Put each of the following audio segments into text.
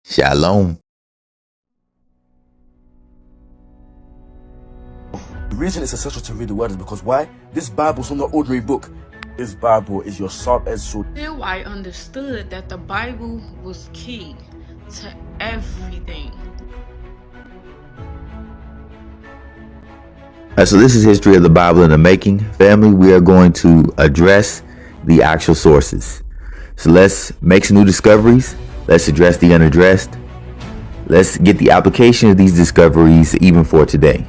Shalom. The reason it's essential to read the word is because why? This Bible is not an ordinary book. This Bible is your sharp-edged sword. Still, I understood that the Bible was key to everything. So this is history of the Bible in the making. Family, we are going to address the actual sources. So let's make some new discoveries. Let's address the unaddressed. Let's get the application of these discoveries even for today.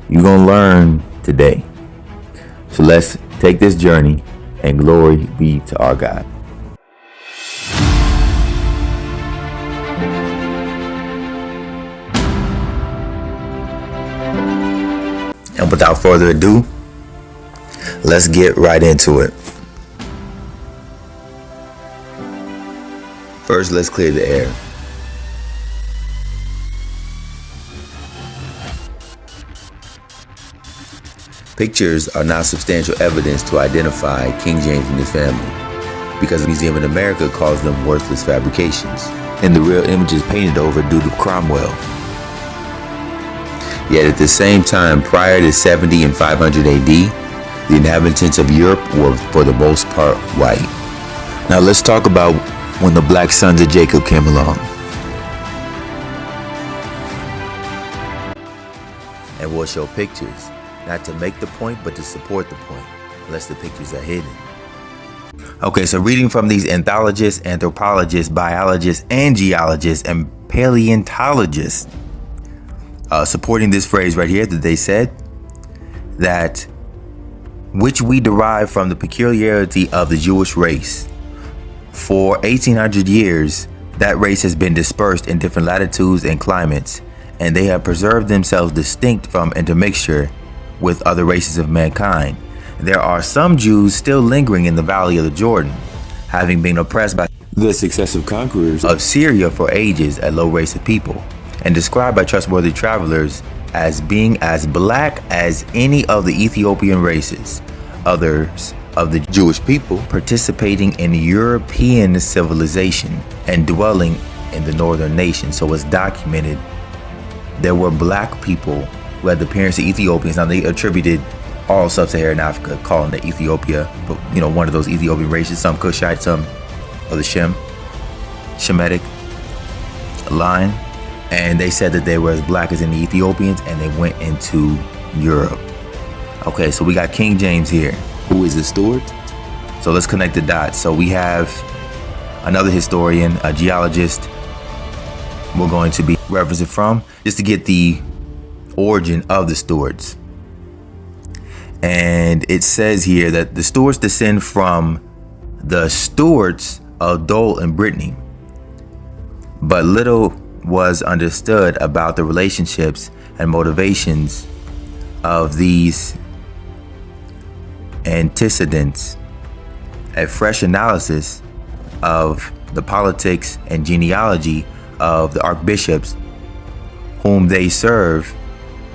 You're going to learn today. So let's take this journey, and glory be to our God. And without further ado, let's get right into it. First, let's clear the air. Pictures are not substantial evidence to identify King James and his family, because the Museum in America calls them worthless fabrications, and the real images painted over due to Cromwell. Yet at the same time, prior to 70 and 500 AD, the inhabitants of Europe were for the most part white. Now let's talk about when the black sons of Jacob came along. And we'll show pictures, not to make the point, but to support the point, unless the pictures are hidden. Okay, so reading from these anthropologists, biologists, and geologists, and paleontologists, supporting this phrase right here, that they said that which we derive from the peculiarity of the Jewish race. For 1800 years, that race has been dispersed in different latitudes and climates, and they have preserved themselves distinct from intermixture with other races of mankind. There are some Jews still lingering in the valley of the Jordan, having been oppressed by the successive conquerors of Syria for ages, a low race of people, and described by trustworthy travelers as being as black as any of the Ethiopian races. Others of the Jewish people participating in European civilization and dwelling in the northern nations. So it's documented there were black people who had the appearance of Ethiopians. Now they attributed all sub-Saharan Africa, calling it Ethiopia, but one of those Ethiopian races, some Cushite, some of the Shemitic line. And they said that they were as black as any Ethiopians, and they went into Europe. Okay, so we got King James here, who is a Stuart. So let's connect the dots. So we have another historian, a geologist, we're going to be referencing from, just to get the origin of the Stuarts. And it says here that the Stuarts descend from the Stuarts of Dole and Brittany, but little was understood about the relationships and motivations of these antecedents. A fresh analysis of the politics and genealogy of the archbishops whom they serve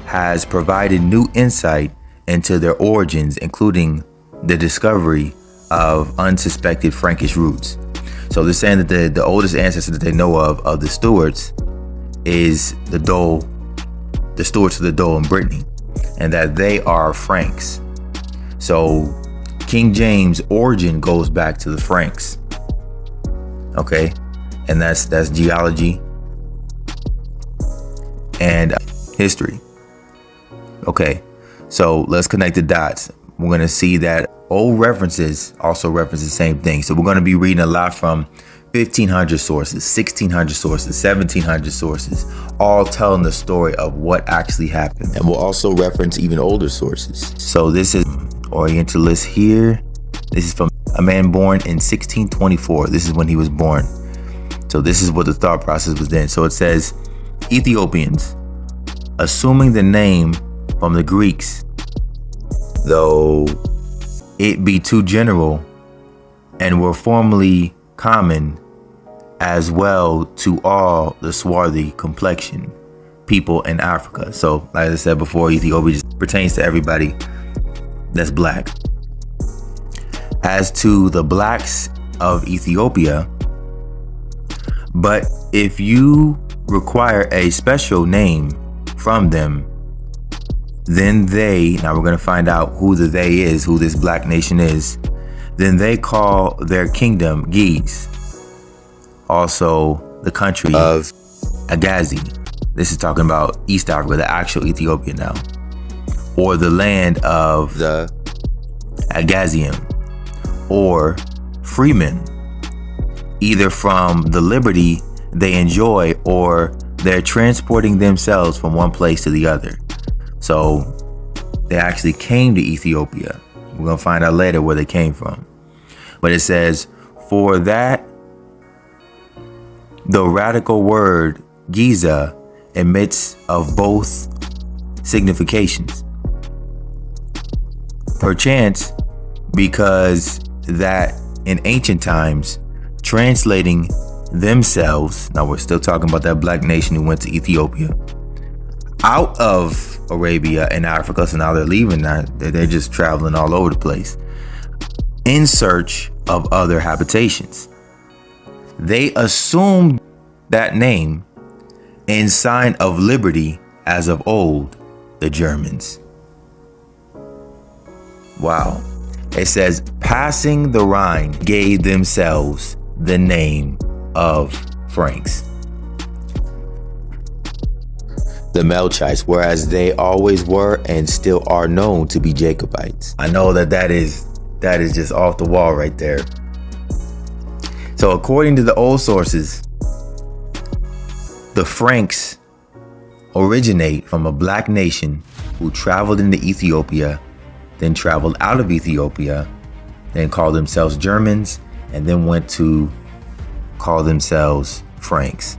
has provided new insight into their origins, including the discovery of unsuspected Frankish roots. So they're saying that the oldest ancestor that they know of the Stuarts is the Stuarts of the Dole and Brittany, and that they are Franks. So King James' origin goes back to the Franks. Okay, and that's geology and history. Okay, so let's connect the dots. We're going to see that old references also reference the same thing. So we're going to be reading a lot from 1500 sources, 1600 sources, 1700 sources, all telling the story of what actually happened. And we'll also reference even older sources. So this is Orientalist here. This is from a man born in 1624. This is when he was born. So this is what the thought process was then. So it says, Ethiopians, assuming the name from the Greeks, though it be too general, and were formerly common as well to all the swarthy complexion people in Africa. So like I said before, Ethiopia just pertains to everybody that's black. As to the blacks of Ethiopia, But if you require a special name from them, then now we're going to find out who the they is, who this black nation is. Then they call their kingdom Giz, also the country of Agazi. This is talking about East Africa, the actual Ethiopia now, or the land of the Agazian, or freemen, either from the liberty they enjoy or they're transporting themselves from one place to the other. So they actually came to Ethiopia. We're going to find out later where they came from. But it says, for that, the radical word Giza admits of both significations. Perchance, because that in ancient times, translating themselves, now we're still talking about that black nation who went to Ethiopia, out of Arabia and Africa, so now they're leaving that, they're just traveling all over the place in search of other habitations. They assumed that name in sign of liberty as of old, the Germans. Wow. It says, passing the Rhine gave themselves the name of Franks. The Melchites, whereas they always were and still are known to be Jacobites. I know that is just off the wall right there. So according to the old sources, the Franks originate from a black nation who traveled into Ethiopia, then traveled out of Ethiopia, then called themselves Germans, and then went to call themselves Franks.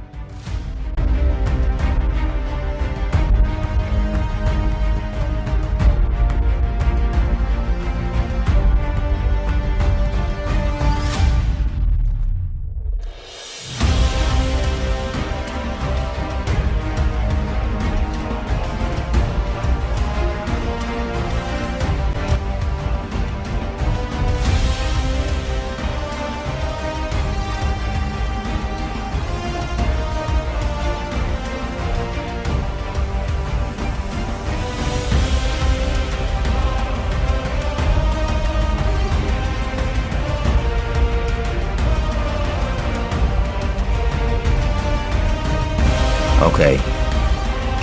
Okay.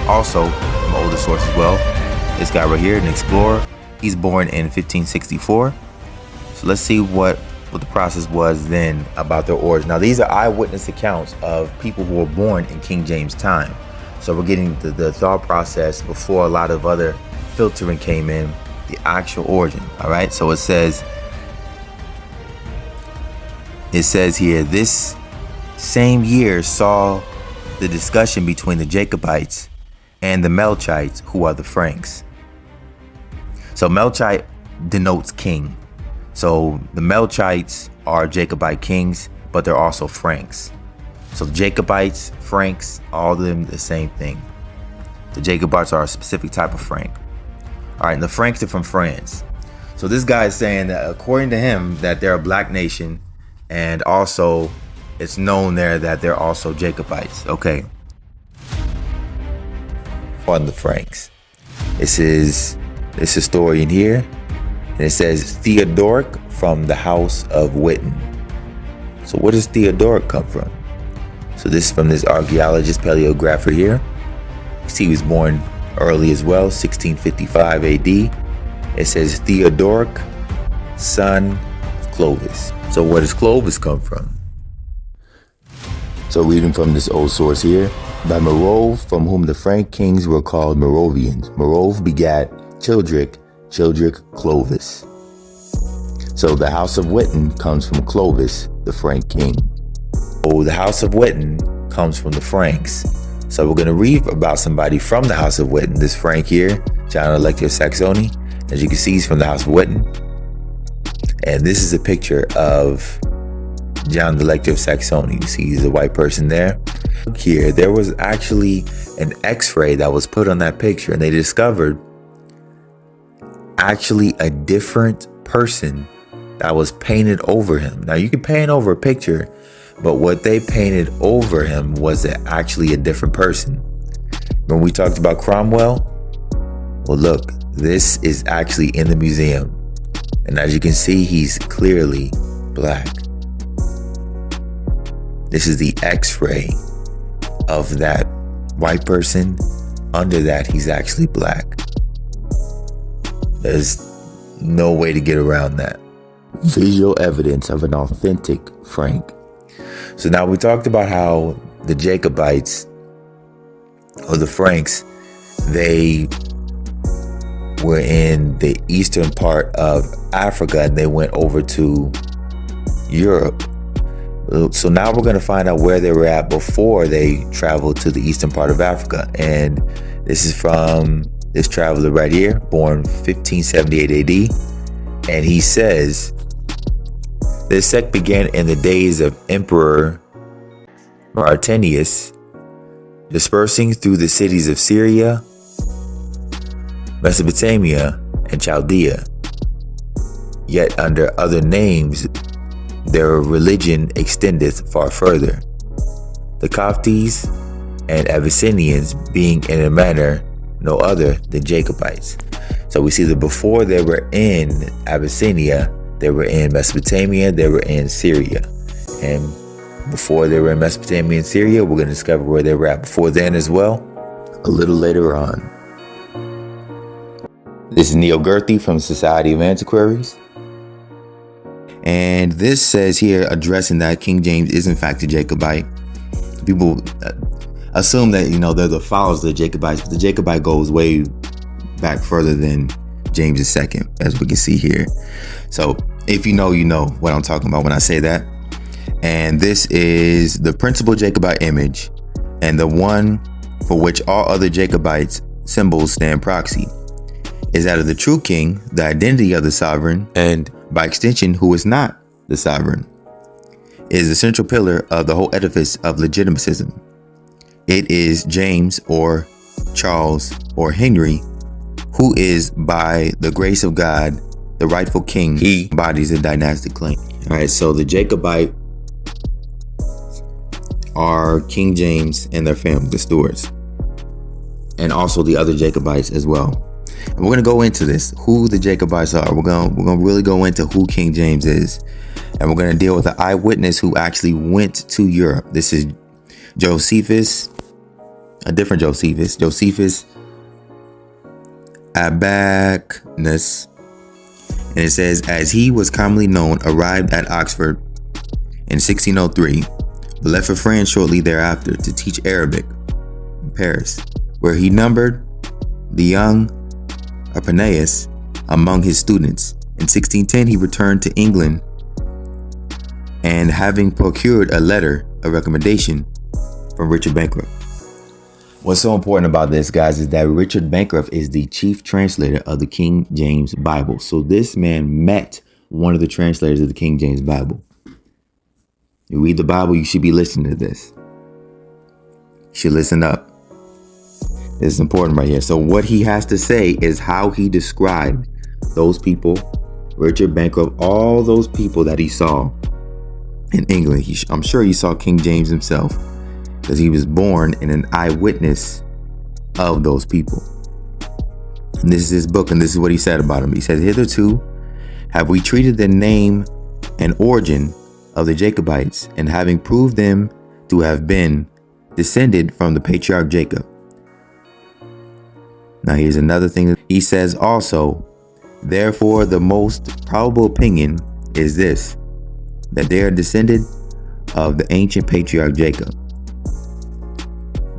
Also, from older source as well, this guy right here, an explorer, he's born in 1564. So let's see what the process was then about their origin. Now, these are eyewitness accounts of people who were born in King James time. So we're getting the thought process before a lot of other filtering came in, the actual origin. All right. So it says here, this same year saw the discussion between the Jacobites and the Melchites, who are the Franks. So Melchite denotes king. So the Melchites are Jacobite kings, but they're also Franks. So the Jacobites, Franks, all of them the same thing. The Jacobites are a specific type of Frank. All right, and the Franks are from France. So this guy is saying that according to him that they're a black nation, and also it's known there that they're also Jacobites. Okay. On the Franks. This is this historian here. And it says Theodoric from the house of Witten. So where does Theodoric come from? So this is from this archaeologist, paleographer here. He was born early as well, 1655 AD. It says Theodoric, son of Clovis. So where does Clovis come from? So reading from this old source here, by Merov, from whom the Frank kings were called Merovians. Merov begat Childric, Childric Clovis. So the house of Witten comes from Clovis, the Frank king. Oh, the house of Witten comes from the Franks. So we're going to read about somebody from the house of Witten. This Frank here, John the Elector of Saxony. As you can see, he's from the house of Witten. And this is a picture of John the Elector of Saxony. You see he's a white person there. Here, there was actually an x-ray that was put on that picture, and they discovered actually a different person that was painted over him. Now, you can paint over a picture, But what they painted over him was actually a different person. When we talked about Cromwell, well, look, this is actually in the museum. And as you can see, he's clearly black. This is the X-ray of that white person. Under that, he's actually black. There's no way to get around that. Visual evidence of an authentic Frank. So now we talked about how the Jacobites, or the Franks, they were in the eastern part of Africa and they went over to Europe. So now we're going to find out where they were at before they traveled to the eastern part of Africa. And this is from this traveler right here, born 1578 AD. And he says, this sect began in the days of Emperor Martinius, dispersing through the cities of Syria, Mesopotamia, and Chaldea. Yet under other names, their religion extendeth far further. The Coptes and Abyssinians being in a manner no other than Jacobites. So we see that before they were in Abyssinia, they were in Mesopotamia, they were in Syria. And before they were in Mesopotamia and Syria, we're going to discover where they were at before then as well, a little later on. This is Neil Gerthy from Society of Antiquaries. And this says here, addressing that King James is in fact a Jacobite. People assume that, they're the followers of the Jacobites, but the Jacobite goes way back further than James II, as we can see here. So if you know what I'm talking about when I say that. And this is the principal Jacobite image and the one for which all other Jacobites symbols stand proxy. Is that of the true king, the identity of the sovereign, and by extension, who is not the sovereign, is the central pillar of the whole edifice of legitimacism. It is James or Charles or Henry, who is by the grace of God, the rightful king. He embodies a dynastic claim. All right, so the Jacobite are King James and their family, the Stuarts, and also the other Jacobites as well. And we're going to go into this, who the Jacobites are. We're going to really go into who King James is. And we're going to deal with an eyewitness who actually went to Europe. This is Josephus, a different Josephus, Josephus Abacus. And it says, as he was commonly known, arrived at Oxford in 1603, but left for France shortly thereafter to teach Arabic in Paris, where he numbered the young Apenaeus among his students. In 1610, he returned to England, and having procured a letter of recommendation from Richard Bancroft. What's so important about this, guys, is that Richard Bancroft is the chief translator of the King James Bible. So this man met one of the translators of the King James Bible. You read the Bible, you should be listening to this. You should listen up. This is important right here. So what he has to say is how he described those people, Richard Bancroft, all those people that he saw in England. I'm sure he saw King James himself, because he was born in an eyewitness of those people. And this is his book, and this is what he said about him. He said, hitherto have we treated the name and origin of the Jacobites, and having proved them to have been descended from the patriarch Jacob. Now here's another thing. He says also, therefore the most probable opinion is this, that they are descended of the ancient patriarch Jacob,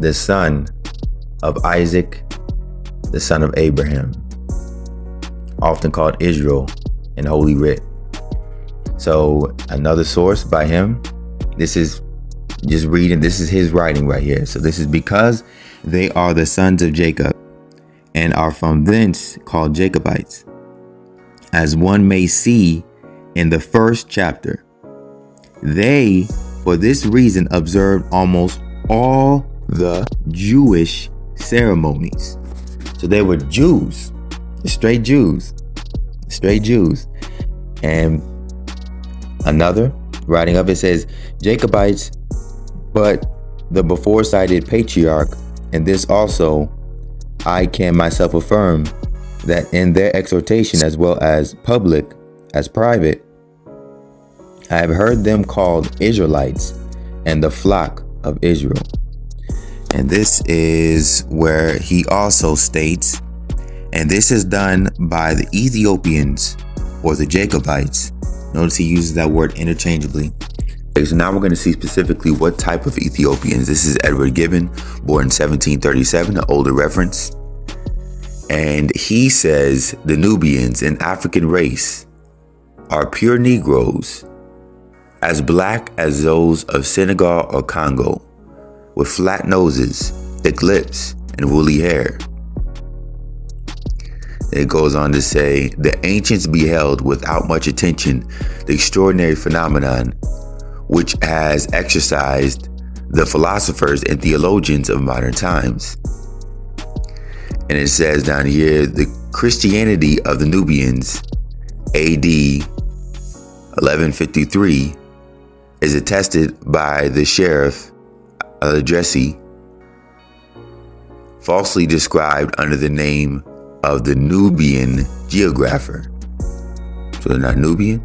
the son of Isaac, the son of Abraham, often called Israel in Holy Writ. So another source by him, this is just reading, this is his writing right here. So this is because they are the sons of Jacob, and are from thence called Jacobites, as one may see in the first chapter. They, for this reason, observed almost all the Jewish ceremonies. So they were Jews, straight Jews. And another writing up, it says, Jacobites, but the before cited patriarch, and this also I can myself affirm, that in their exhortation as well as public as private, I have heard them called Israelites and the flock of Israel. And this is where he also states, and this is done by the Ethiopians or the Jacobites. Notice he uses that word interchangeably. Okay, so now we're going to see specifically what type of Ethiopians. This is Edward Gibbon, born in 1737, an older reference. And he says the Nubians, an African race, are pure Negroes, as black as those of Senegal or Congo, with flat noses, thick lips, and woolly hair. It goes on to say, the ancients beheld without much attention the extraordinary phenomenon which has exercised the philosophers and theologians of modern times. And it says down here, the Christianity of the Nubians, AD 1153, is attested by the sheriff Al-Adresi, falsely described under the name of the Nubian geographer. So they're not Nubian?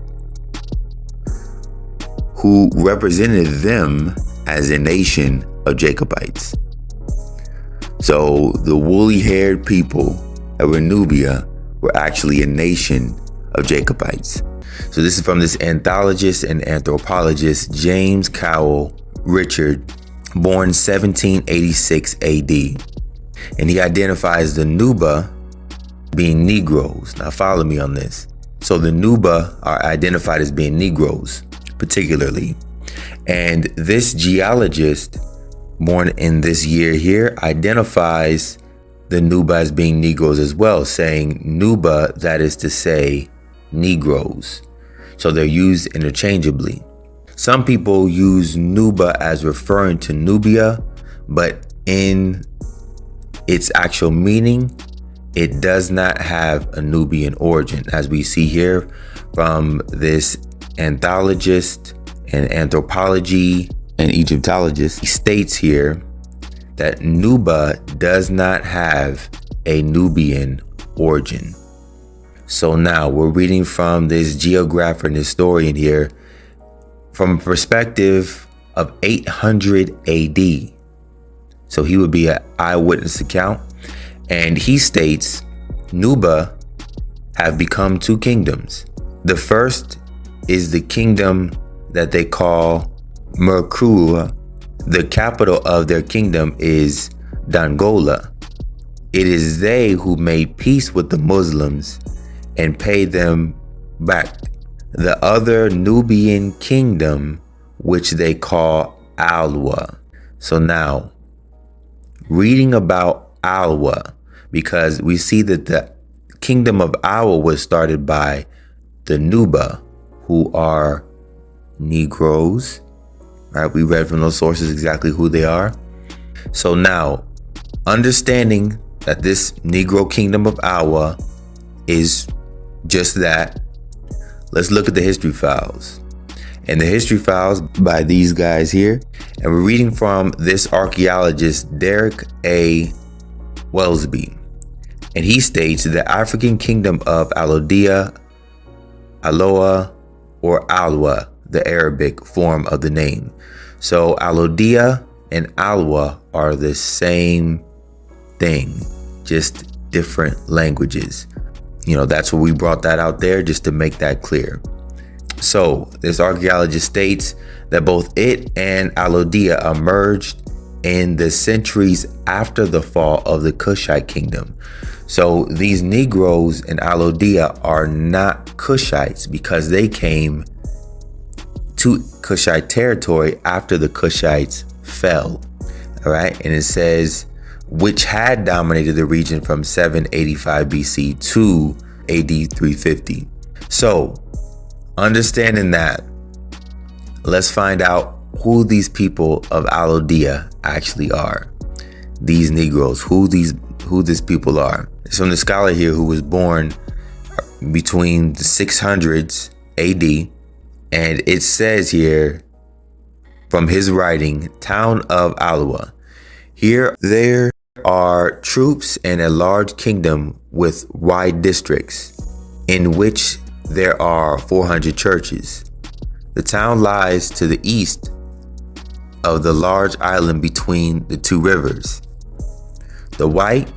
Who represented them as a nation of Jacobites. So the woolly-haired people that were in Nubia were actually a nation of Jacobites. So this is from this anthologist and anthropologist James Cowell Richard, born 1786 AD. And he identifies the Nuba being Negroes. Now follow me on this. So the Nuba are identified as being Negroes, particularly. And this geologist, born in this year here, identifies the Nuba as being Negroes as well, saying Nuba, that is to say, Negroes. So they're used interchangeably. Some people use Nuba as referring to Nubia, but in its actual meaning, it does not have a Nubian origin, as we see here from this anthologist and anthropology and Egyptologist. He states here that Nuba does not have a Nubian origin. So now we're reading from this geographer and historian here from a perspective of 800 AD. So he would be an eyewitness account. And he states, Nuba have become two kingdoms. The first is the kingdom that they call Merkura. The capital of their kingdom is Dongola. It is they who made peace with the Muslims and paid them back. The other Nubian kingdom, which they call Alwa. So now, reading about Alwa, because we see that the kingdom of Alwa was started by the Nuba, who are Negroes. Right? We read from those sources exactly who they are. So now, understanding that this Negro kingdom of Alwa is just that, let's look at the history files. And the history files by these guys here. And we're reading from this archaeologist, Derek A. Welsby. And he states the African kingdom of Alodia, Aloa, or Alwa, the Arabic form of the name. So Alodia and Alwa are the same thing, just different languages. You know, that's what we brought that out there just to make that clear. So this archaeologist states that both it and Alodia emerged in the centuries after the fall of the Kushite kingdom. So these Negroes in Alodia are not Kushites because they came to Kushite territory after the Kushites fell. All right. And it says, which had dominated the region from 785 BC to AD 350. So understanding that, let's find out who these people of Alodia actually are. These Negroes, who these people are. It's from the scholar here who was born between the 600s AD And it says here from his writing, town of Alua. Here there are troops and a large kingdom with wide districts, in which there are 400 churches. The town lies to the east of the large island between the two rivers, the White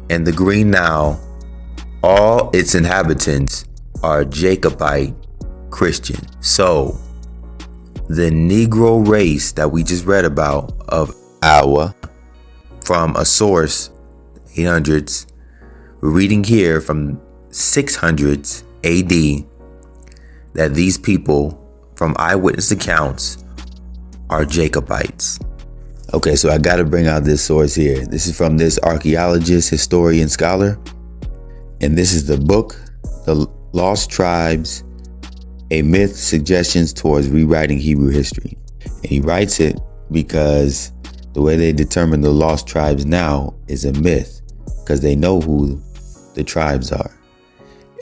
and the Green Nile. All its inhabitants are Jacobite Christian. So the Negro race that we just read about of Alua, from a source 800s, we're reading here from 600s AD, that these people from eyewitness accounts are Jacobites. Okay, so I got to bring out this source here. This is from this archaeologist, historian, scholar. And this is the book, The Lost Tribes, a Myth, Suggestions Towards Rewriting Hebrew History. And he writes it because the way they determine the lost tribes now is a myth, because they know who the tribes are.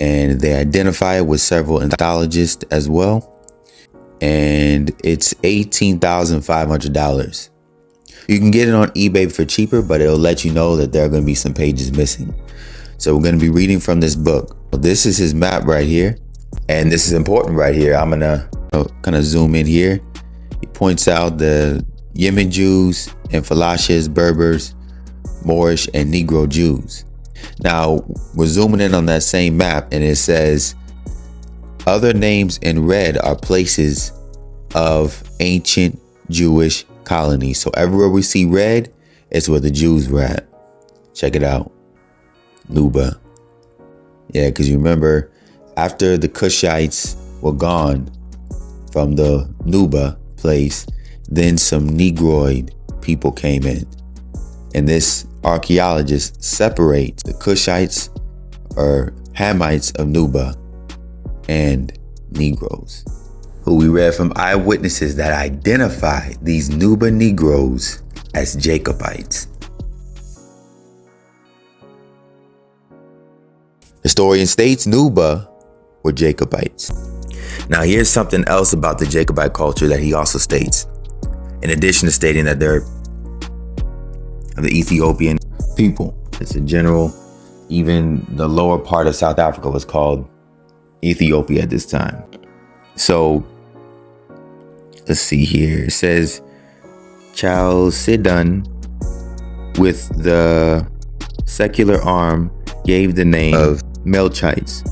And they identify it with several anthologists as well. And it's $18,500. You can get it on eBay for cheaper, but it'll let you know that there are going to be some pages missing. So we're going to be reading from this book. This is his map right here. And this is important right here. I'm going to kind of zoom in here. He points out the Yemen Jews and Falashas, Berbers, Moorish, and Negro Jews. Now, we're zooming in on that same map, and it says, other names in red are places of ancient Jewish colonies. So everywhere we see red, it's where the Jews were at. Check it out. Nuba. Yeah, because you remember, after the Cushites were gone from the Nuba place, then some Negroid people came in. And this archaeologist separates the Cushites or Hamites of Nuba and Negroes, who we read from eyewitnesses that identify these Nuba Negroes as Jacobites. Historian states Nuba were Jacobites. Now here's something else about the Jacobite culture that he also states. In addition to stating that they're the Ethiopian people, it's a general, even the lower part of South Africa was called Ethiopia at this time. So let's see here. It says Chalcedon with the secular arm gave the name of Melchites,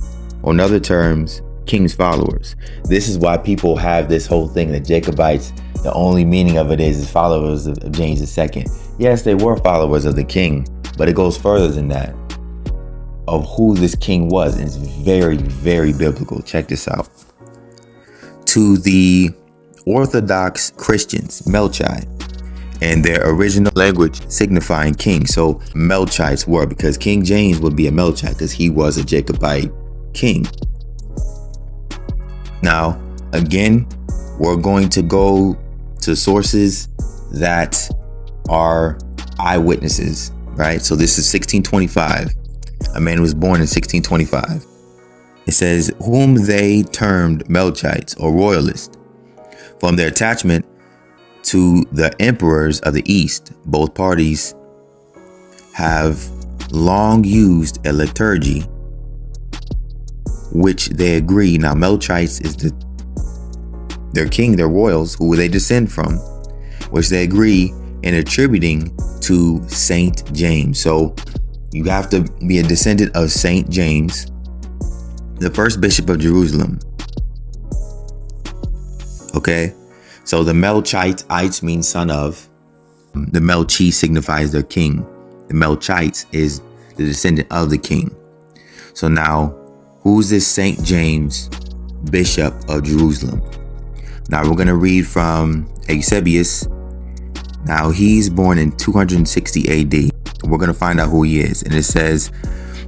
or in other terms, king's followers. This is why people have this whole thing that Jacobites, the only meaning of it is followers of James II. Yes, they were followers of the king, but it goes further than that, of who this king was. And it's very, very biblical. Check this out. To the Orthodox Christians, Melchi, and their original language signifying king. So Melchites were, because King James would be a Melchite because he was a Jacobite king. Now, again, we're going to go to sources that are eyewitnesses, right? So this is 1625. A man was born in 1625. It says, whom they termed Melchites or royalists, from their attachment to the emperors of the East. Both parties have long used a liturgy which they agree. Now, Melchites is their king, their royals, who they descend from, which they agree in attributing to Saint James. So you have to be a descendant of Saint James, the first bishop of Jerusalem. Okay, so the Melchites means son of. The Melchi signifies their king. The Melchites is the descendant of the king. So now, who's this Saint James, bishop of Jerusalem? Now we're going to read from Eusebius. Now he's born in 260 AD. We're going to find out who he is. And it says,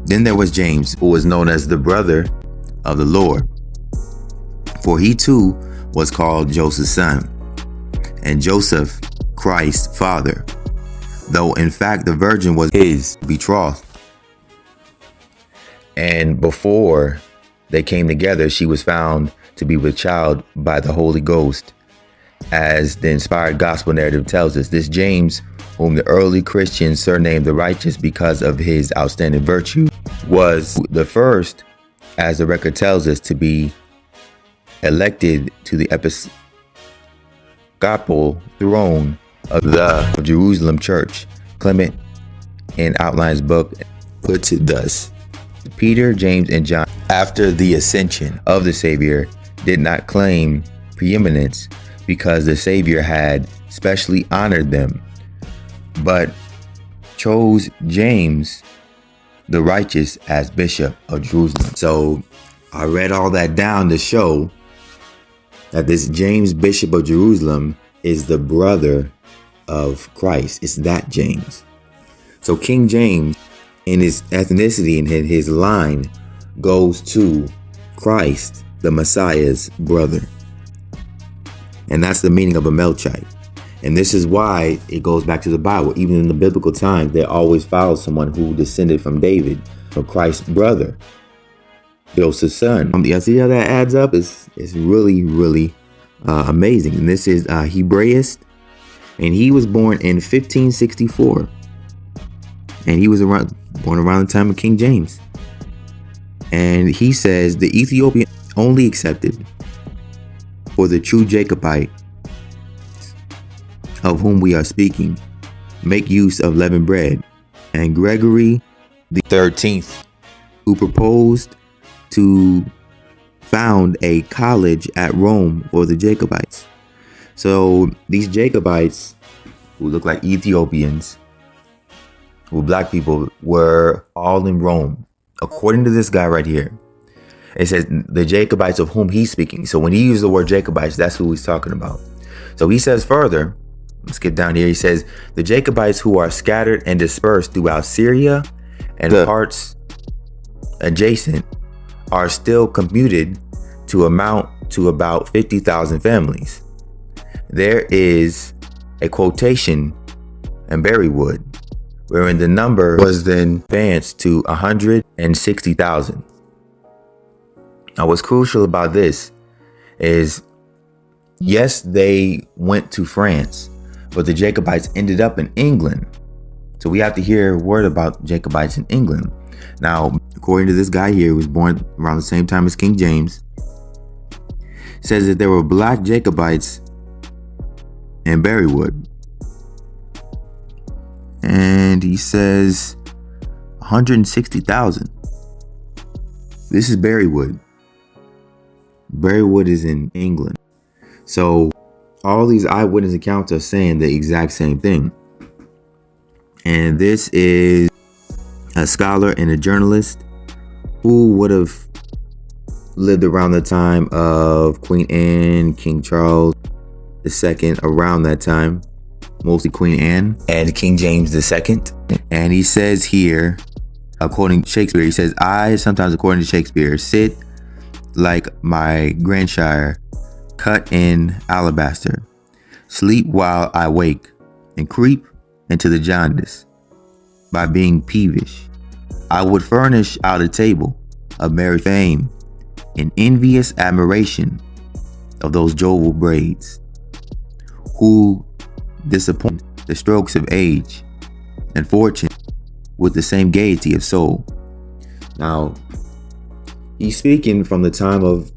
then there was James, who was known as the brother of the Lord, for he too was called Joseph's son, and Joseph Christ's father, though in fact the virgin was his betrothed. And before they came together, she was found to be with child by the Holy Ghost, as the inspired gospel narrative tells us. This James, whom the early Christians surnamed the righteous because of his outstanding virtue, was the first, as the record tells us, to be elected to the episcopal throne of the Jerusalem church. Clement, in Outline's book, puts it thus: Peter, James, and John, after the ascension of the Savior, did not claim preeminence because the Savior had specially honored them, but chose James the righteous as Bishop of Jerusalem. So I read all that down to show that this James, Bishop of Jerusalem, is the brother of Christ. It's that James. So King James, in his ethnicity and in his line, goes to Christ, the Messiah's brother. And that's the meaning of a Melchite. And this is why it goes back to the Bible. Even in the biblical times, they always follow someone who descended from David, from Christ's brother, Joseph's son. You see how that adds up? It's really, really amazing. And this is Hebraist. And he was born in 1564. And he was born around the time of King James. And he says the Ethiopian only accepted for the true Jacobite, of whom we are speaking, make use of leavened bread. And Gregory the 13th, who proposed to found a college at Rome for the Jacobites. So these Jacobites, who look like Ethiopians, who black people, were all in Rome. According to this guy right here, it says the Jacobites of whom he's speaking. So when he used the word Jacobites, that's who he's talking about. So he says further, let's get down here. He says the Jacobites who are scattered and dispersed throughout Syria and the parts adjacent are still computed to amount to about 50,000 families. There is a quotation in Berrywood wherein the number was then advanced to 160,000. Now, what's crucial about this is, yes, they went to France, but the Jacobites ended up in England. So we have to hear word about Jacobites in England. Now, according to this guy here, who was born around the same time as King James, says that there were black Jacobites in Berrywood. And he says 160,000. This is Berrywood. Berrywood is in England. So all these eyewitness accounts are saying the exact same thing. And this is a scholar and a journalist who would have lived around the time of Queen Anne, King Charles II, around that time, mostly Queen Anne, and King James II. And he says here, according to Shakespeare, he says, I sometimes, according to Shakespeare, sit like my grandsire cut in alabaster, sleep while I wake, and creep into the jaundice by being peevish. I would furnish out a table of merry fame in envious admiration of those jovial braids who disappoint the strokes of age and fortune with the same gaiety of soul. Now, he's speaking from the time of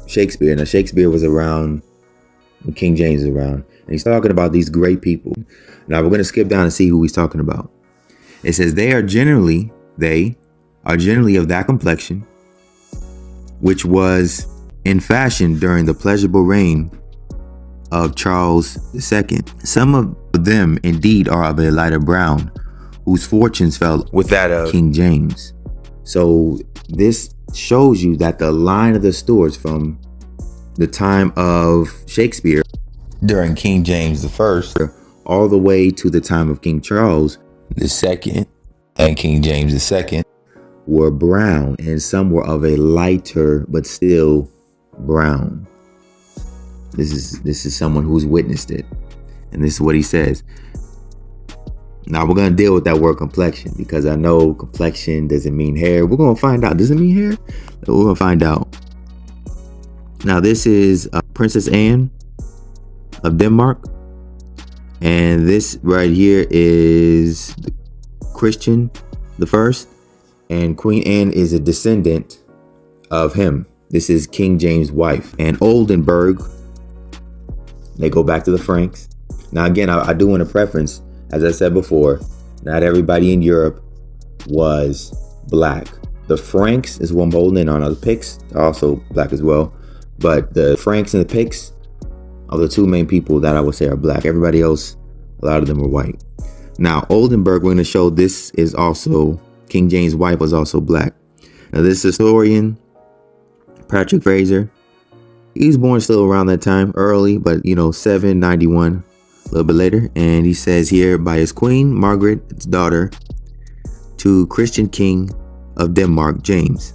Shakespeare. Now, Shakespeare was around when King James was around, and he's talking about these great people. Now, we're going to skip down and see who he's talking about. It says they are generally of that complexion which was in fashion during the pleasurable reign of Charles II. Some of them indeed are of a lighter brown, whose fortunes fell with that of King James. So this shows you that the line of the Stuarts from the time of Shakespeare during King James I all the way to the time of King Charles II and King James II were brown, and some were of a lighter but still brown. This is someone who's witnessed it, and this is what he says. Now we're gonna deal with that word complexion, because I know complexion doesn't mean hair. We're gonna find out. Does it mean hair? We're gonna find out. Now this is Princess Anne of Denmark. And this right here is Christian the First. And Queen Anne is a descendant of him. This is King James' wife. And Oldenburg, they go back to the Franks. Now again, I do want to preference, as I said before, not everybody in Europe was black. The Franks is what I'm holding in on. The Picts are also black as well. But the Franks and the Picts are the two main people that I would say are black. Everybody else, a lot of them were white. Now, Oldenburg, we're going to show this is also, King James' wife was also black. Now, this historian, Patrick Fraser, he was born still around that time, early, but 791, a little bit later. And he says here, by his queen, Margaret's daughter, to Christian King of Denmark, James,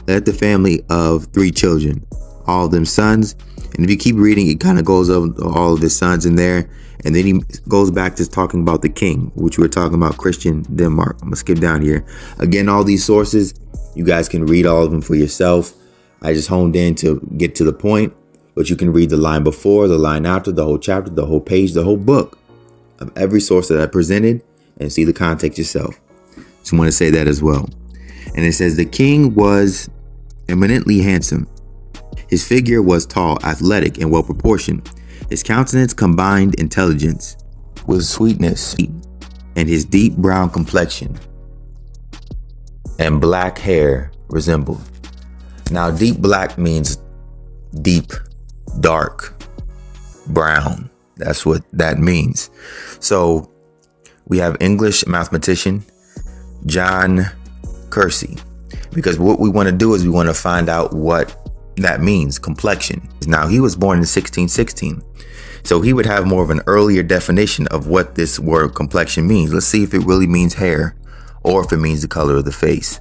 led the family of 3 children, all of them sons. And if you keep reading, it kind of goes over all of his sons in there. And then he goes back to talking about the king, which we were talking about, Christian Denmark. I'm going to skip down here. Again, all these sources, you guys can read all of them for yourself. I just honed in to get to the point. But you can read the line before, the line after, the whole chapter, the whole page, the whole book of every source that I presented and see the context yourself. Just want to say that as well. And it says the king was eminently handsome. His figure was tall, athletic, and well proportioned. His countenance combined intelligence with sweetness, and his deep brown complexion and black hair resembled. Now, deep black means deep, dark, brown. That's what that means. So we have English mathematician John Kersey, because what we want to do is we want to find out what that means, complexion. Now, he was born in 1616, so he would have more of an earlier definition of what this word complexion means. Let's see if it really means hair or if it means the color of the face.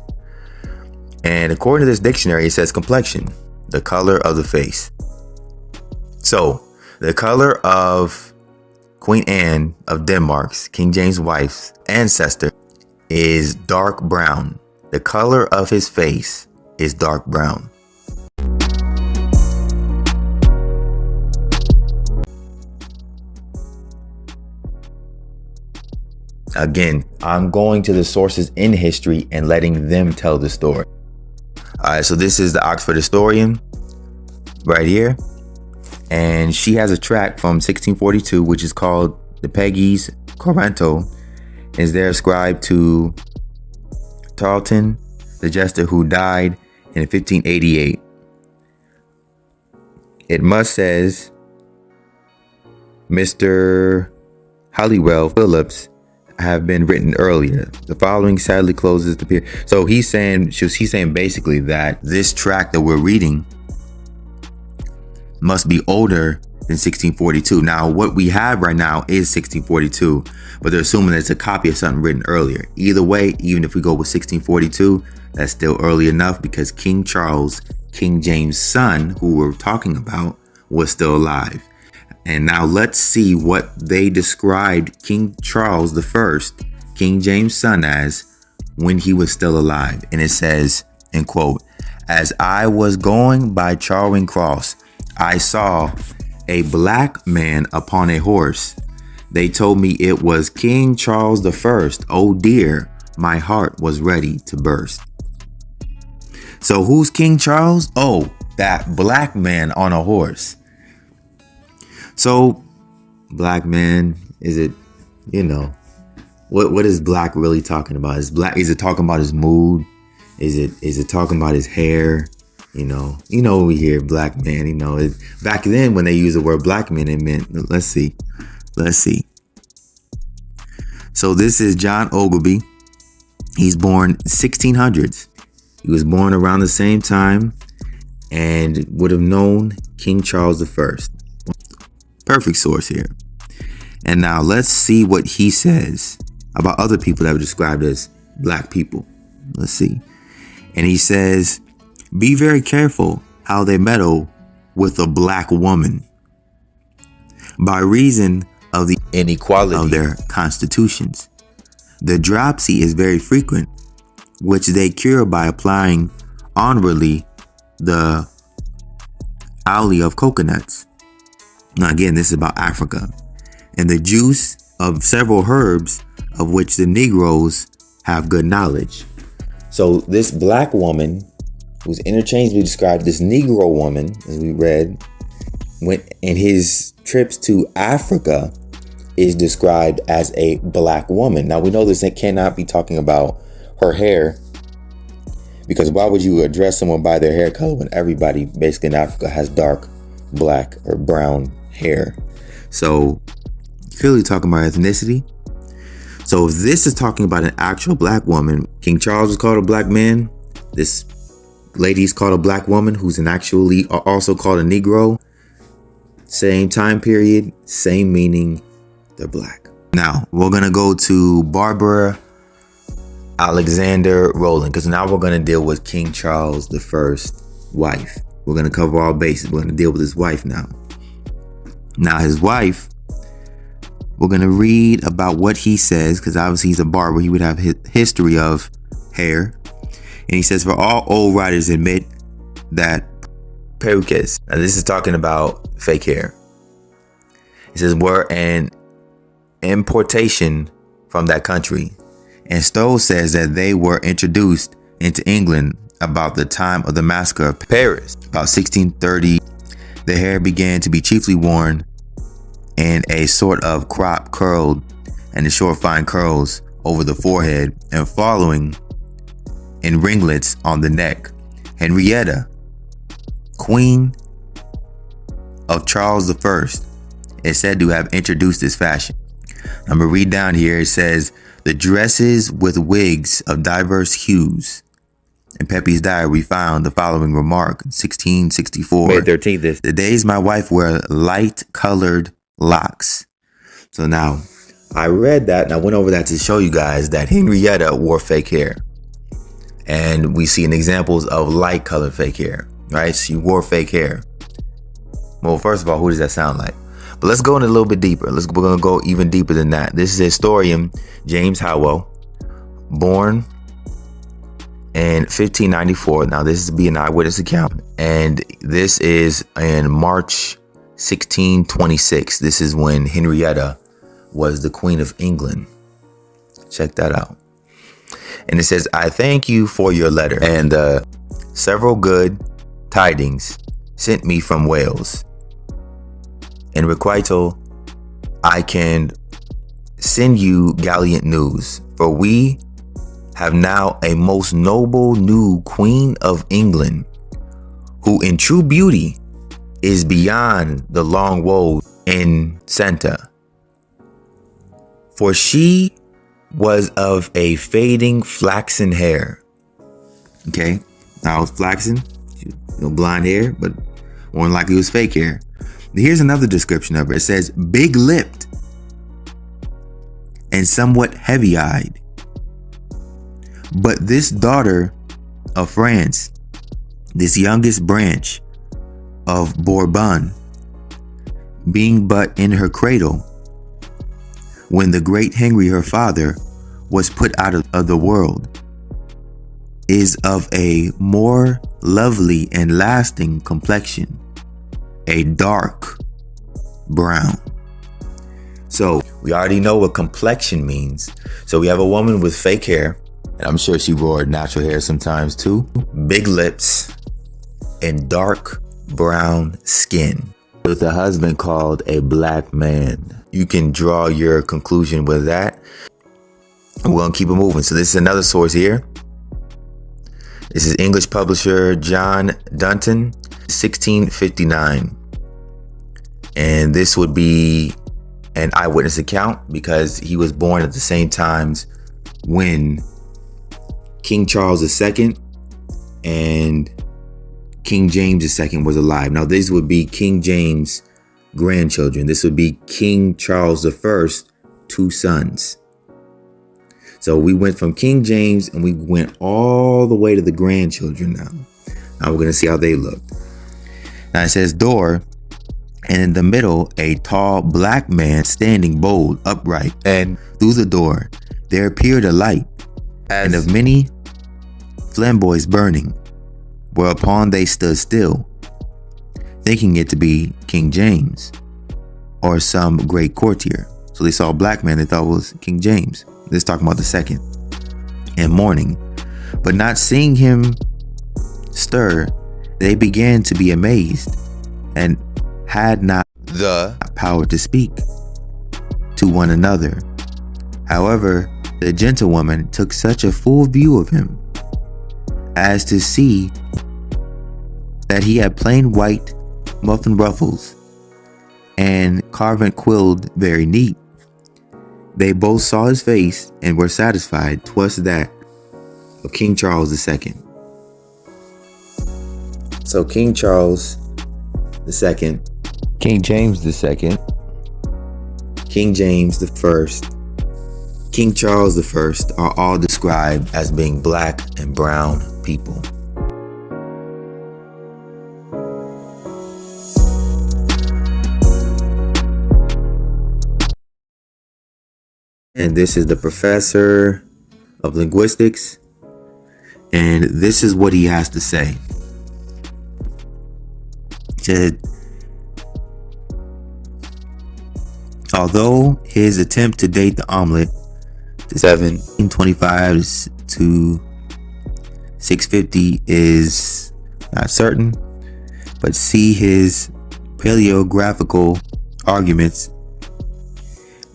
And according to this dictionary, it says complexion, the color of the face. So the color of Queen Anne of Denmark's, King James' wife's ancestor, is dark brown. The color of his face is dark brown. Again, I'm going to the sources in history and letting them tell the story. All right, so this is the Oxford historian right here. And she has a tract from 1642, which is called the Peggy's Coranto. Is there ascribed to Tarleton, the jester, who died in 1588. It must says Mr. Halliwell Phillips have been written earlier. The following sadly closes the period. So he's saying basically that this tract that we're reading must be older than 1642. Now, what we have right now is 1642, but they're assuming that it's a copy of something written earlier. Either way, even if we go with 1642, that's still early enough because King Charles, King James' son, who we're talking about, was still alive. And now let's see what they described King Charles I, King James' son, as when he was still alive. And it says, and quote, "As I was going by Charing Cross, I saw a black man upon a horse. They told me it was King Charles I. Oh dear, my heart was ready to burst." So who's King Charles? Oh, that black man on a horse. So, black man, is it, what is black really talking about? Is it talking about his mood? Is it talking about his hair? We hear black man, back then when they used the word black man, it meant, let's see. So this is John Ogilvy. He's born 1600s. He was born around the same time and would have known King Charles I. Perfect source here. And now let's see what he says about other people that were described as black people. Let's see. And he says, "Be very careful how they meddle with a black woman by reason of the inequality of their constitutions. The dropsy is very frequent, which they cure by applying honorably the ali of coconuts. Now again, this is about Africa. And the juice of several herbs of which the Negroes have good knowledge. So this black woman, who's interchangeably described, this Negro woman, as we read, went in his trips to Africa, is described as a black woman. Now we know this cannot be talking about her hair, because why would you address someone by their hair color when everybody basically in Africa has dark, black, or brown hair? So clearly talking about ethnicity. So if this is talking about an actual black woman, King Charles was called a black man. This lady is called a black woman, who's actually also called a Negro. Same time period, same meaning, they're black. Now we're gonna go to Barbara Alexander Rowland, because now we're gonna deal with King Charles I's wife. We're gonna cover all bases. We're gonna deal with his wife now. Now his wife, we're going to read about what he says, because obviously he's a barber. He would have history of hair. And he says, for all old writers admit that perruques, now this is talking about fake hair. He says, were an importation from that country. And Stowe says that they were introduced into England about the time of the massacre of Paris. About 1630, the hair began to be chiefly worn in a sort of crop curled and the short fine curls over the forehead and following in ringlets on the neck. Henrietta, Queen of Charles I, is said to have introduced this fashion. I'm going to read down here. It says, the dresses with wigs of diverse hues. In Pepys' diary, we found the following remark, 1664. May 13th. The days my wife wear light colored locks. So now I read that and I went over that to show you guys that Henrietta wore fake hair. And we see examples of light colored fake hair, right? She wore fake hair. Well, first of all, who does that sound like? But let's go in a little bit deeper. We're going to go even deeper than that. This is historian James Howell, born in 1594. Now, this is to be an eyewitness account. And this is in March 1626. This is when Henrietta was the Queen of England. Check that out. And it says, I thank you for your letter and several good tidings sent me from Wales. In requital, I can send you gallant news, for we have now a most noble new Queen of England, who in true beauty is beyond the long woe in Santa. For she was of a fading flaxen hair. Okay, now it's flaxen, blonde hair, but more than likely it was fake hair. Here's another description of her. It says, big-lipped and somewhat heavy-eyed. But this daughter of France, this youngest branch of Bourbon, being but in her cradle, when the great Henry, her father, was put out of the world, is of a more lovely and lasting complexion, a dark brown. So we already know what complexion means. So we have a woman with fake hair, and I'm sure she wore natural hair sometimes too, big lips, and dark brown skin, with a husband called a black man. You can draw your conclusion with that. We're gonna keep it moving. So this is another source here. This is English publisher John Dunton, 1659. And this would be an eyewitness account because he was born at the same times when King Charles II and King James II was alive. Now, these would be King James' grandchildren. This would be King Charles I, 2 sons. So we went from King James and we went all the way to the grandchildren now. Now we're going to see how they look. Now it says door, and in the middle, a tall black man standing bold, upright. And through the door, there appeared a light, and of many flamboys burning, whereupon they stood still. thinking it to be King James or some great courtier. So they saw a black man they thought was King James. This is talking about the second. And mourning, but not seeing him stir, they began to be amazed and had not the power to speak to one another. However, the gentlewoman took such a full view of him as to see that he had plain white muffin ruffles and carven quilled very neat. They both saw his face and were satisfied 'twas that of King Charles II. So King Charles II, King James II, King James I, King Charles I are all described as being black and brown people. And this is the professor of linguistics. And this is what he has to say. He said, although his attempt to date the omelet to 725 to 650 is not certain, but see his paleographical arguments.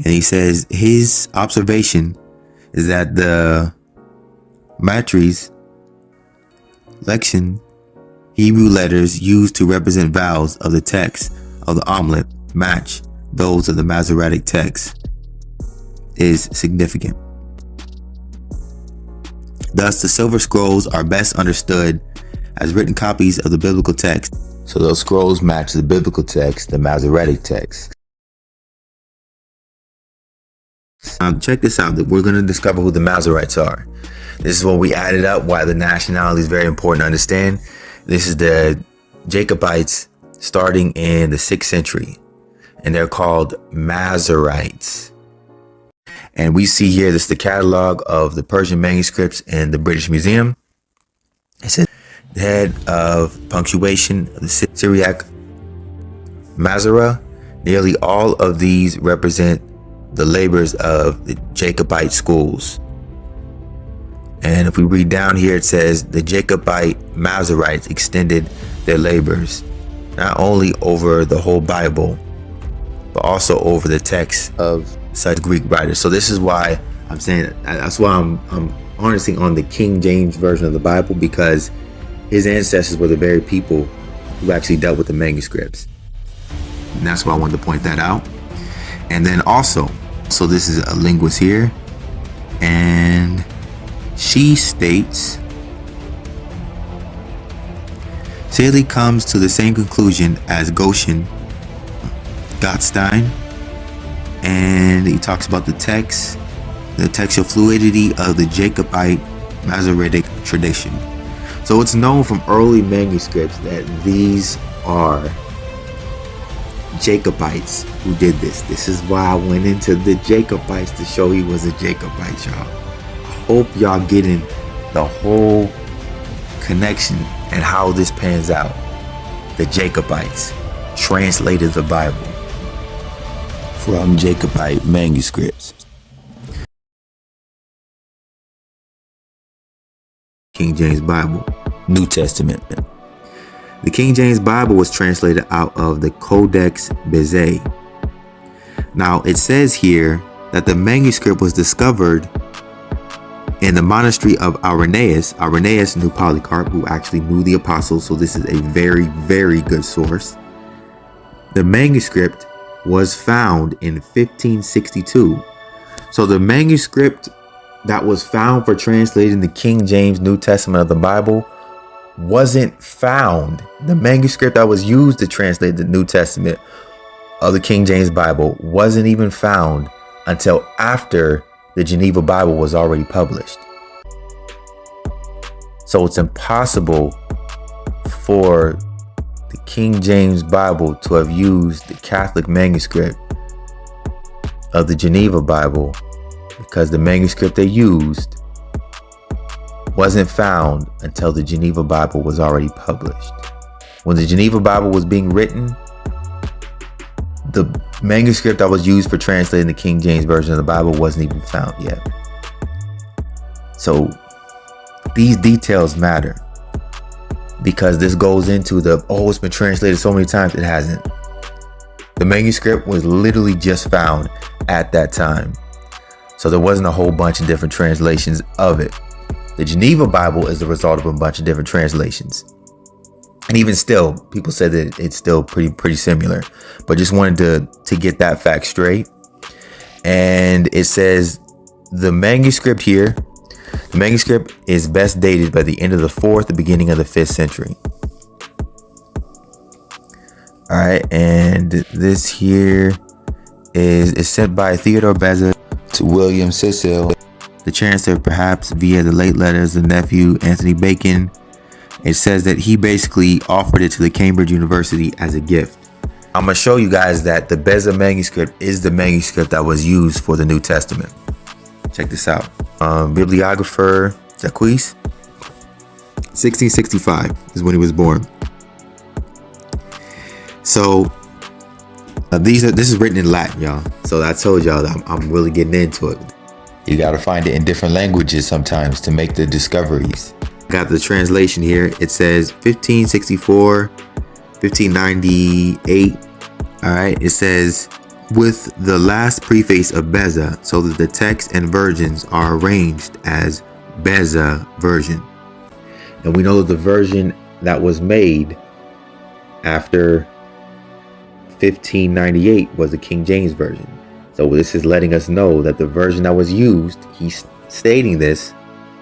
And he says his observation is that the matrices, lexion, Hebrew letters used to represent vowels of the text of the omelet match those of the Masoretic text is significant. Thus, the silver scrolls are best understood as written copies of the biblical text. So those scrolls match the biblical text, the Masoretic text. Now check this out, that we're going to discover who the Masoretes are. This is what we added up, why the nationality is very important to understand. This is the Jacobites starting in the 6th century, and they're called Masoretes. And we see here, this is the catalog of the Persian manuscripts in the British Museum. It says the head of punctuation of the Syriac Masora. Nearly all of these represent the labors of the Jacobite schools. And if we read down here, it says the Jacobite Masoretes extended their labors not only over the whole Bible, but also over the text of such Greek writers. So this is why I'm saying, that's why I'm harnessing on the King James version of the Bible, because his ancestors were the very people who actually dealt with the manuscripts. And that's why I wanted to point that out. And then also, so this is a linguist here, and she states, Saley comes to the same conclusion as Gottstein, and he talks about the text, the textual fluidity of the Jacobite Masoretic tradition. So it's known from early manuscripts that these are Jacobites who did this. This is why I went into the Jacobites, to show he was a Jacobite, y'all. I hope y'all getting the whole connection and how this pans out. The Jacobites translated the Bible from Jacobite manuscripts. King James Bible, New Testament. The King James Bible was translated out of the Codex Bezae. Now it says here that the manuscript was discovered in the monastery of Irenaeus. Irenaeus knew Polycarp, who actually knew the apostles, so this is a very, very good source. The manuscript was found in 1562. So the manuscript that was found for translating the King James New Testament of the Bible wasn't found. The manuscript that was used to translate the New Testament of the King James Bible wasn't even found until after the Geneva Bible was already published. So it's impossible for the King James Bible to have used the Catholic manuscript of the Geneva Bible, because the manuscript they used wasn't found until the Geneva Bible was already published. When the Geneva Bible was being written, the manuscript that was used for translating the King James Version of the Bible wasn't even found yet. So these details matter, because this goes into it's been translated so many times. It hasn't. The manuscript was literally just found at that time. So there wasn't a whole bunch of different translations of it. The Geneva Bible is the result of a bunch of different translations. And even still, people said that it's still pretty similar. But just wanted to get that fact straight. And it says the manuscript here, the manuscript is best dated by the end of the 4th, the beginning of the 5th century. All right, and this here is sent by Theodore Beza to William Cecil, the chancellor, perhaps via the late letters of nephew Anthony Bacon. It says that he basically offered it to the Cambridge University as a gift. I'm going to show you guys that the Beza manuscript is the manuscript that was used for the New Testament. Check this out. Bibliographer Jacques, 1665 is when he was born. So this is written in Latin, y'all. So I told y'all that I'm really getting into it. You got to find it in different languages sometimes to make the discoveries. Got the translation here. It says 1564, 1598. All right. It says, with the last preface of Beza, so that the text and versions are arranged as Beza version. And we know that the version that was made after 1598 was the King James Version. So this is letting us know that the version that was used, he's stating this,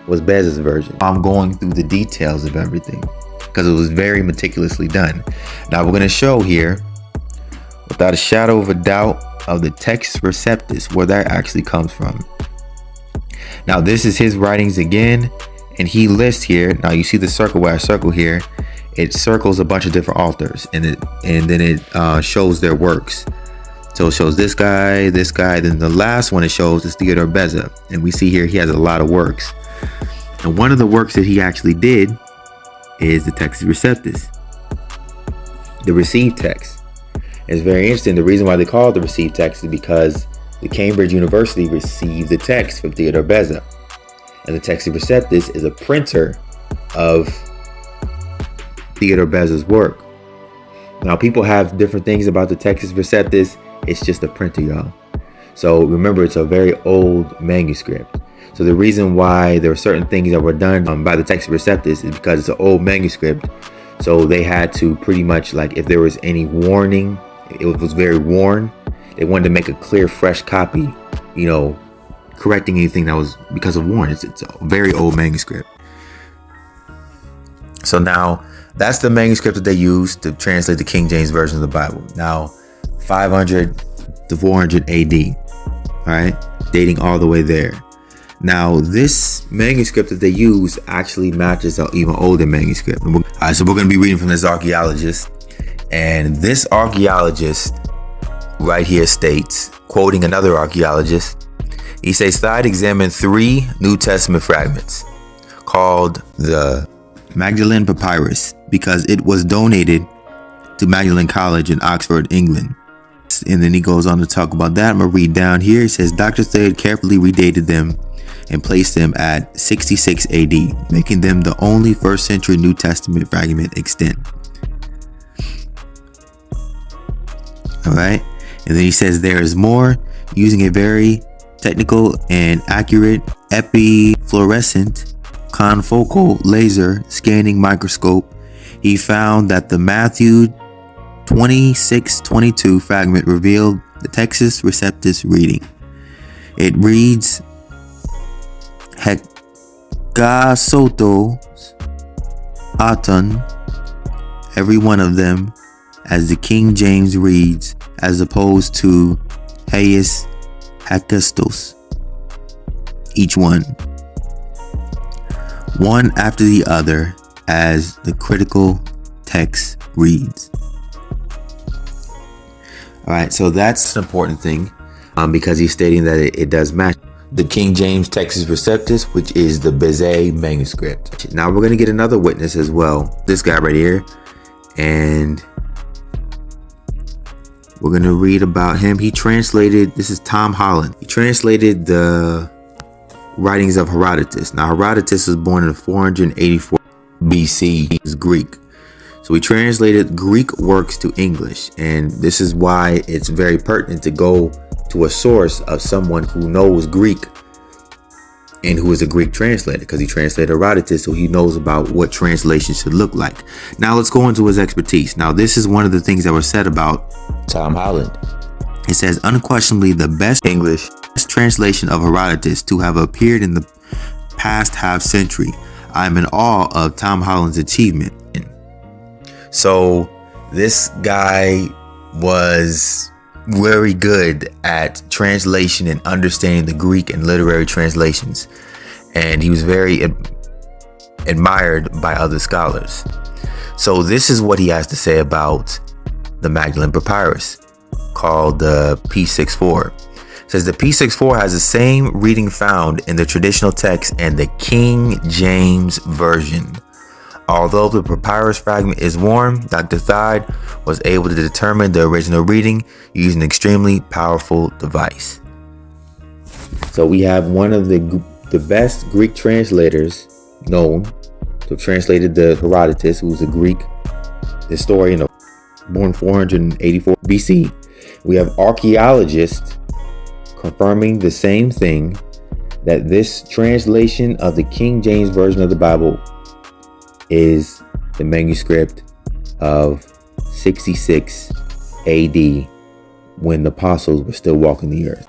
was Beza's version. I'm going through the details of everything because it was very meticulously done. Now we're going to show here, without a shadow of a doubt, of the Textus Receptus, where that actually comes from. Now this is his writings again, and he lists here. Now you see the circle where I circle here. It circles a bunch of different authors, and then it shows their works. So it shows this guy, then the last one it shows is Theodore Beza, and we see here he has a lot of works. And one of the works that he actually did is the Textus Receptus, the received text. It's very interesting. The reason why they call it the received text is because the Cambridge University received the text from Theodore Beza, and the Textus Receptus is a printer of Theodore Beza's work. Now people have different things about the Textus Receptus. It's just a printer, y'all. So remember, it's a very old manuscript. So the reason why there are certain things that were done by the Textus Receptus is because it's an old manuscript. So they had to pretty much, like, if there was any warning, it was very worn. They wanted to make a clear, fresh copy, you know, correcting anything that was because of worn. It's a very old manuscript. So now that's the manuscript that they used to translate the King James Version of the Bible. Now 500 to 400 AD, all right, dating all the way there. Now this manuscript that they use actually matches an even older manuscript. All right, so we're going to be reading from this archaeologist, and this archaeologist right here states, quoting another archaeologist, he says, Thide examined 3 New Testament fragments called the Magdalen Papyrus because it was donated to Magdalen College in Oxford, England. And then he goes on to talk about that. I'm going to read down here. It says, Dr. Thade carefully redated them and placed them at 66 AD, making them the only 1st century New Testament fragment extant. All right. And then he says there is more, using a very technical and accurate epifluorescent confocal laser scanning microscope. He found that the Matthew 26:22 fragment revealed the Textus Receptus reading. It reads Hekasotos Aton, every one of them, as the King James reads, as opposed to Heis Hekastos, each one after the other, as the critical text reads. All right, so that's an important thing because he's stating that it does match the King James Textus Receptus, which is the Beza manuscript. Now we're going to get another witness as well. This guy right here, And we're going to read about him. He translated, this is Tom Holland. He translated the writings of Herodotus. Now, Herodotus was born in 484 BC. He was Greek. So he translated Greek works to English. And this is why it's very pertinent to go to a source of someone who knows Greek and who is a Greek translator, because he translated Herodotus, so he knows about what translation should look like. Now let's go into his expertise. Now this is one of the things that was said about Tom Holland. It says, unquestionably the best English translation of Herodotus to have appeared in the past half century. I am in awe of Tom Holland's achievement. So this guy was very good at translation and understanding the Greek and literary translations, and he was very admired by other scholars. So this is what he has to say about the Magdalene Papyrus, called the P64. It says the P64 has the same reading found in the traditional text and the King James Version. Although the papyrus fragment is worn, Dr. Thide was able to determine the original reading using an extremely powerful device. So we have one of the best Greek translators known to have translated the Herodotus, who was a Greek historian born 484 BC. We have archaeologists confirming the same thing, that this translation of the King James Version of the Bible is the manuscript of 66 AD, when the apostles were still walking the earth.